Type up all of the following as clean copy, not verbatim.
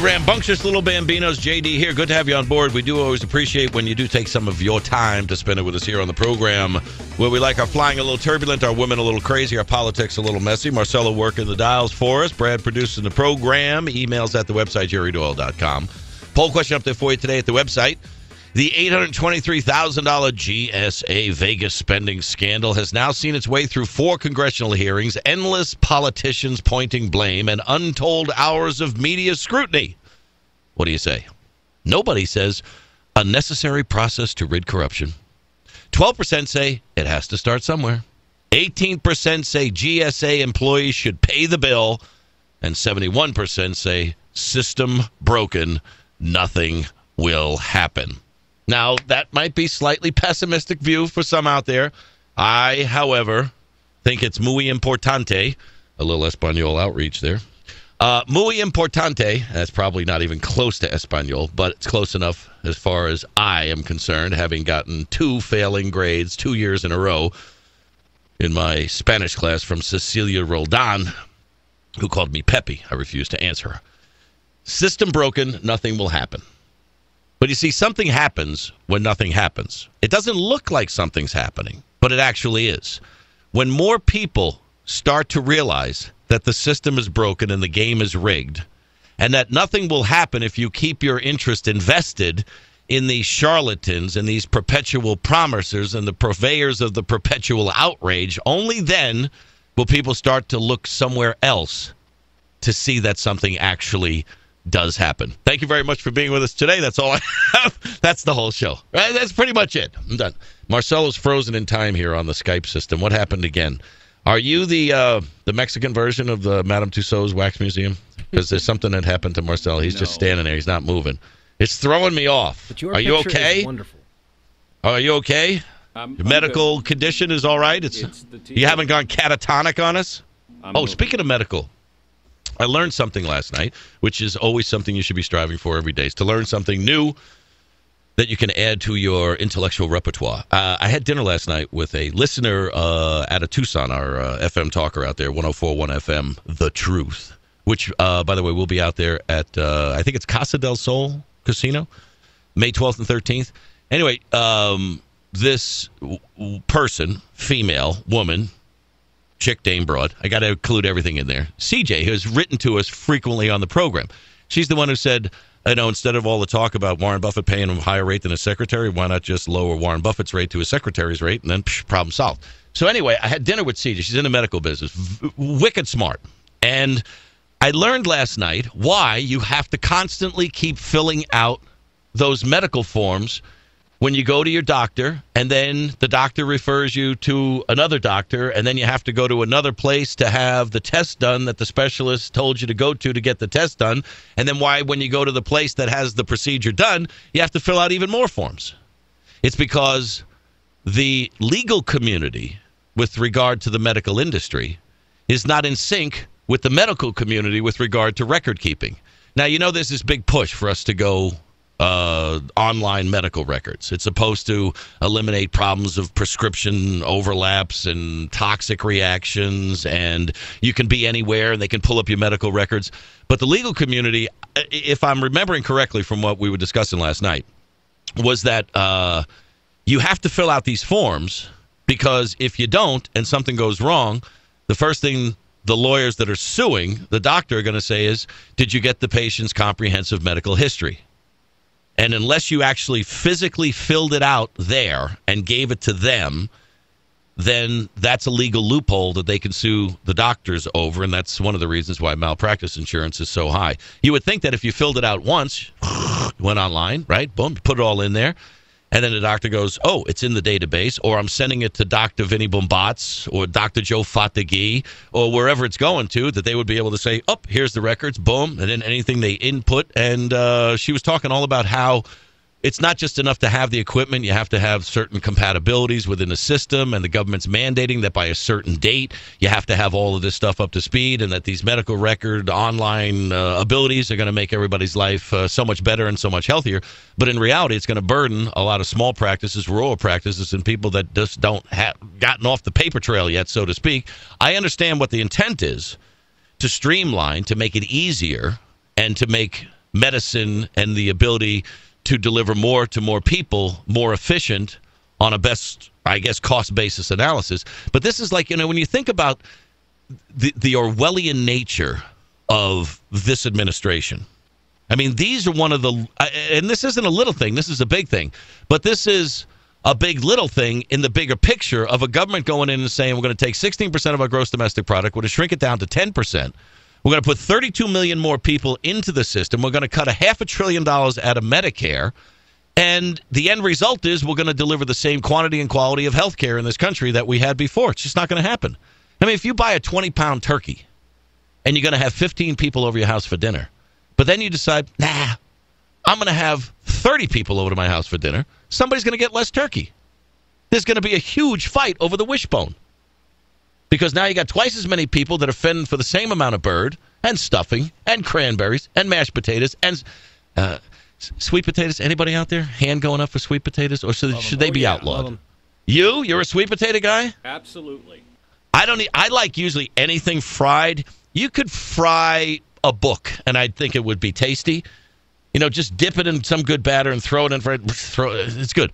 rambunctious little bambinos. JD here. Good to have you on board. We do always appreciate when you do take some of your time to spend it with us here on the program, where we like our flying a little turbulent, our women a little crazy, our politics a little messy. Marcelo working the dials for us. Brad producing the program. Emails at the website, jerrydoyle.com. Poll question up there for you today at the website. The $823,000 GSA Vegas spending scandal has now seen its way through 4 congressional hearings, endless politicians pointing blame, and untold hours of media scrutiny. What do you say? Nobody says a necessary process to rid corruption. 12% say it has to start somewhere. 18% say GSA employees should pay the bill. And 71% say system broken, nothing will happen. Now, that might be slightly pessimistic view for some out there. I, however, think it's muy importante. A little Espanol outreach there. Muy importante. That's probably not even close to Espanol, but it's close enough as far as I am concerned, having gotten 2 failing grades 2 years in a row in my Spanish class from Cecilia Roldan, who called me Pepe. I refused to answer her. System broken, nothing will happen. But you see, something happens when nothing happens. It doesn't look like something's happening, but it actually is. When more people start to realize that the system is broken and the game is rigged, and that nothing will happen if you keep your interest invested in these charlatans and these perpetual promisers and the purveyors of the perpetual outrage, only then will people start to look somewhere else to see that something actually does happen. Thank you very much for being with us today. That's all I have. That's the whole show. Right? That's pretty much it. I'm done. Marcelo's frozen in time here on the Skype system. What happened again? Are you the Mexican version of the Madame Tussauds Wax Museum? Because there's something that happened to Marcelo. He's just standing there. He's not moving. It's throwing me off. But your Are you picture okay? is wonderful. Are you okay? Your medical condition is all right? You haven't gone catatonic on us? Speaking of medical, I learned something last night, which is always something you should be striving for every day, is to learn something new that you can add to your intellectual repertoire. I had dinner last night with a listener out of Tucson, our FM talker out there, 104.1 FM, The Truth, which, by the way, will be out there at, I think it's Casa del Sol Casino, May 12th and 13th. Anyway, this person, female, woman, chick, dame, broad. I got to include everything in there. CJ, who has written to us frequently on the program. She's the one who said, instead of all the talk about Warren Buffett paying him a higher rate than his secretary, why not just lower Warren Buffett's rate to his secretary's rate, and then problem solved. So anyway, I had dinner with CJ. She's in the medical business. Wicked smart. And I learned last night why you have to constantly keep filling out those medical forms when you go to your doctor, and then the doctor refers you to another doctor, and then you have to go to another place to have the test done that the specialist told you to go to get the test done, and then why, when you go to the place that has the procedure done, you have to fill out even more forms. It's because the legal community, with regard to the medical industry, is not in sync with the medical community with regard to record keeping. Now, there's this big push for us to go online medical records. It's supposed to eliminate problems of prescription overlaps and toxic reactions, and you can be anywhere and they can pull up your medical records. But the legal community, if I'm remembering correctly from what we were discussing last night, was that you have to fill out these forms, because if you don't and something goes wrong, the first thing the lawyers that are suing the doctor are going to say is, did you get the patient's comprehensive medical history? And unless you actually physically filled it out there and gave it to them, then that's a legal loophole that they can sue the doctors over, and that's one of the reasons why malpractice insurance is so high. You would think that if you filled it out once, went online, right, boom, put it all in there, and then the doctor goes, oh, it's in the database, or I'm sending it to Dr. Vinny Bombats or Dr. Joe Fatagui or wherever it's going to, that they would be able to say, oh, here's the records, boom, and then anything they input. And she was talking all about how it's not just enough to have the equipment. You have to have certain compatibilities within the system, and the government's mandating that by a certain date, you have to have all of this stuff up to speed, and that these medical record online abilities are going to make everybody's life so much better and so much healthier. But in reality, it's going to burden a lot of small practices, rural practices, and people that just don't have gotten off the paper trail yet, so to speak. I understand what the intent is, to streamline, to make it easier, and to make medicine and the ability to deliver more to more people, more efficient on a best, I guess, cost basis analysis. But this is like, when you think about the Orwellian nature of this administration. I mean, these are one of the, and this isn't a little thing, this is a big thing, but this is a big little thing in the bigger picture of a government going in and saying we're going to take 16% of our gross domestic product, we're going to shrink it down to 10%. We're going to put 32 million more people into the system. We're going to cut $500 billion out of Medicare. And the end result is we're going to deliver the same quantity and quality of health care in this country that we had before. It's just not going to happen. I mean, if you buy a 20-pound turkey and you're going to have 15 people over your house for dinner, but then you decide, nah, I'm going to have 30 people over to my house for dinner, somebody's going to get less turkey. There's going to be a huge fight over the wishbone. Because now you got twice as many people that are fending for the same amount of bird and stuffing and cranberries and mashed potatoes and sweet potatoes. Anybody out there hand going up for sweet potatoes, or should they be outlawed? You're a sweet potato guy? Absolutely. I like usually anything fried. You could fry a book, and I'd think it would be tasty. Just dip it in some good batter and throw it in. It's good.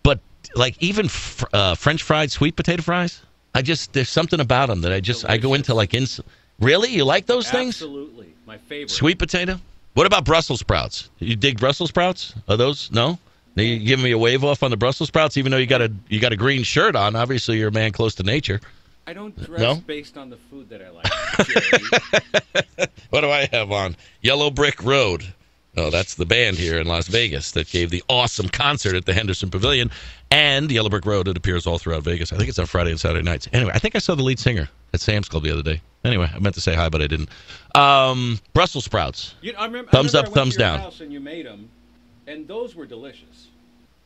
But like even French fried sweet potato fries. There's something about them that I go into like Really? You like those things? Absolutely. My favorite. Sweet potato? What about Brussels sprouts? You dig Brussels sprouts? Are those? No? You giving me a wave off on the Brussels sprouts, even though you got a green shirt on. Obviously, you're a man close to nature. I don't dress based on the food that I like. What do I have on? Yellow Brick Road. Oh, that's the band here in Las Vegas that gave the awesome concert at the Henderson Pavilion. And Yellow Brick Road, it appears all throughout Vegas. I think it's on Friday and Saturday nights. Anyway, I think I saw the lead singer at Sam's Club the other day. Anyway, I meant to say hi, but I didn't. Brussels sprouts. Thumbs up, thumbs down. House and you made them, and those were delicious.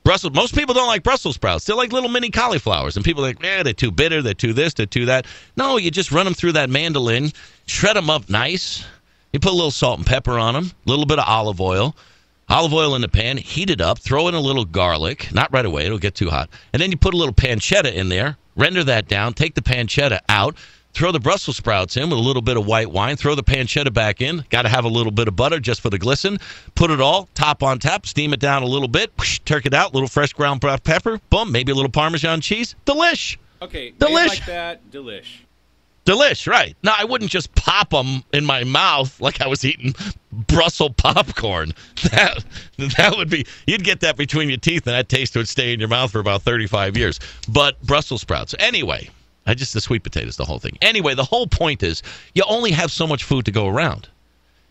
Most people don't like Brussels sprouts. They're like little mini cauliflowers. And people are like, they're too bitter, they're too this, they're too that. No, you just run them through that mandolin, shred them up nice. You put a little salt and pepper on them, a little bit of olive oil in the pan, heat it up, throw in a little garlic, not right away, it'll get too hot. And then you put a little pancetta in there, render that down, take the pancetta out, throw the Brussels sprouts in with a little bit of white wine, throw the pancetta back in, got to have a little bit of butter just for the glisten, put it all top on top, steam it down a little bit, whoosh, turk it out, little fresh ground pepper, boom, maybe a little Parmesan cheese, delish. Okay, delish. Like that, delish. Delish, right. Now, I wouldn't just pop them in my mouth like I was eating Brussels popcorn. That would be, you'd get that between your teeth, and that taste would stay in your mouth for about 35 years. But Brussels sprouts. Anyway, the sweet potatoes, the whole thing. Anyway, the whole point is you only have so much food to go around.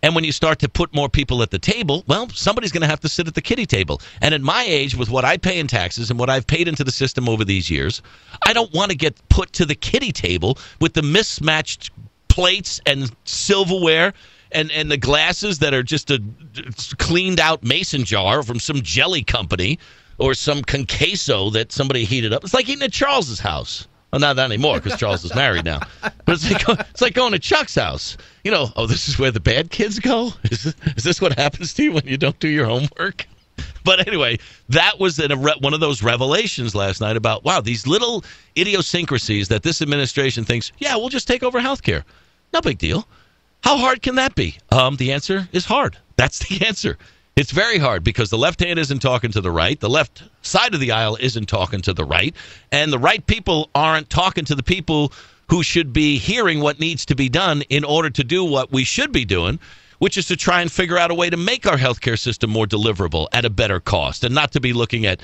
And when you start to put more people at the table, well, somebody's going to have to sit at the kiddie table. And at my age, with what I pay in taxes and what I've paid into the system over these years, I don't want to get put to the kiddie table with the mismatched plates and silverware and the glasses that are just a cleaned out mason jar from some jelly company or some conqueso that somebody heated up. It's like eating at Charles's house. Well, not anymore because Charles is married now. But it's like going to Chuck's house. This is where the bad kids go? Is this what happens to you when you don't do your homework? But anyway, that was one of those revelations last night about, wow, these little idiosyncrasies that this administration thinks, yeah, we'll just take over health care. No big deal. How hard can that be? The answer is hard. That's the answer. It's very hard because the left hand isn't talking to the right. The left side of the aisle isn't talking to the right. And the right people aren't talking to the people who should be hearing what needs to be done in order to do what we should be doing, which is to try and figure out a way to make our healthcare system more deliverable at a better cost and not to be looking at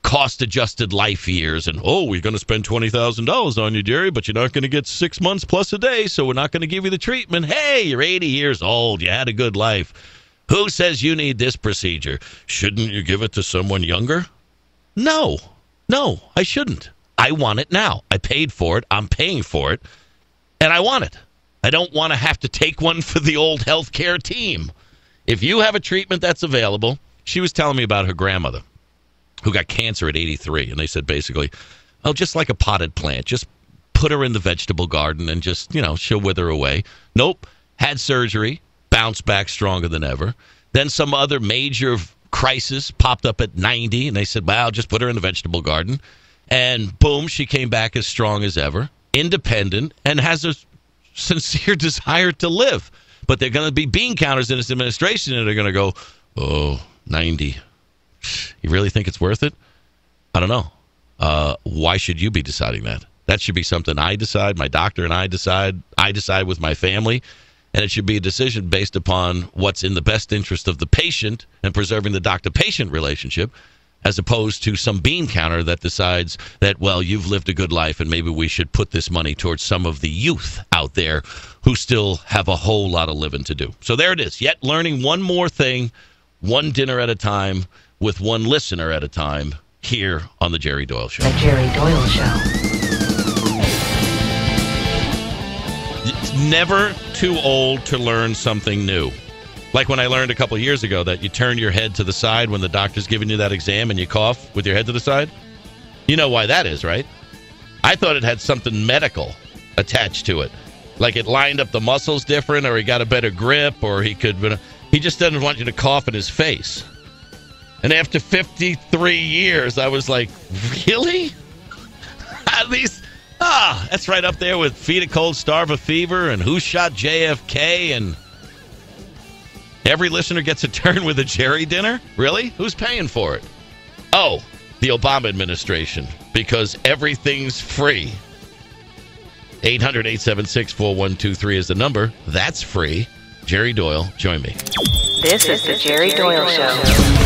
cost-adjusted life years and, we're going to spend $20,000 on you, Jerry, but you're not going to get 6 months plus a day, so we're not going to give you the treatment. Hey, you're 80 years old. You had a good life. Who says you need this procedure? Shouldn't you give it to someone younger? No, I shouldn't. I want it now. I paid for it. I'm paying for it, and I want it. I don't want to have to take one for the old healthcare team. If you have a treatment that's available, she was telling me about her grandmother who got cancer at 83, and they said basically, just like a potted plant, just put her in the vegetable garden and just, she'll wither away. Nope, had surgery. Bounced back stronger than ever. Then some other major crisis popped up at 90, and they said, well, just put her in the vegetable garden. And boom, she came back as strong as ever, independent, and has a sincere desire to live. But they're going to be bean counters in this administration, and they're going to go, oh, 90. You really think it's worth it? I don't know. Why should you be deciding that? That should be something I decide, my doctor and I decide with my family, and it should be a decision based upon what's in the best interest of the patient and preserving the doctor-patient relationship, as opposed to some bean counter that decides that, well, you've lived a good life and maybe we should put this money towards some of the youth out there who still have a whole lot of living to do. So there it is. Yet learning one more thing, one dinner at a time, with one listener at a time, here on The Jerry Doyle Show. The Jerry Doyle Show. It's never too old to learn something new. Like when I learned a couple of years ago that you turn your head to the side when the doctor's giving you that exam and you cough with your head to the side. You know why that is, right? I thought it had something medical attached to it. Like it lined up the muscles different, or he got a better grip, or he just doesn't want you to cough in his face. And after 53 years, I was like, really? At least, that's right up there with Feed a Cold, Starve a Fever, and Who Shot JFK, and every listener gets a turn with a Jerry dinner? Really? Who's paying for it? Oh, the Obama administration, because everything's free. 800-876-4123 is the number. That's free. Jerry Doyle, join me. This is the Jerry Doyle Show.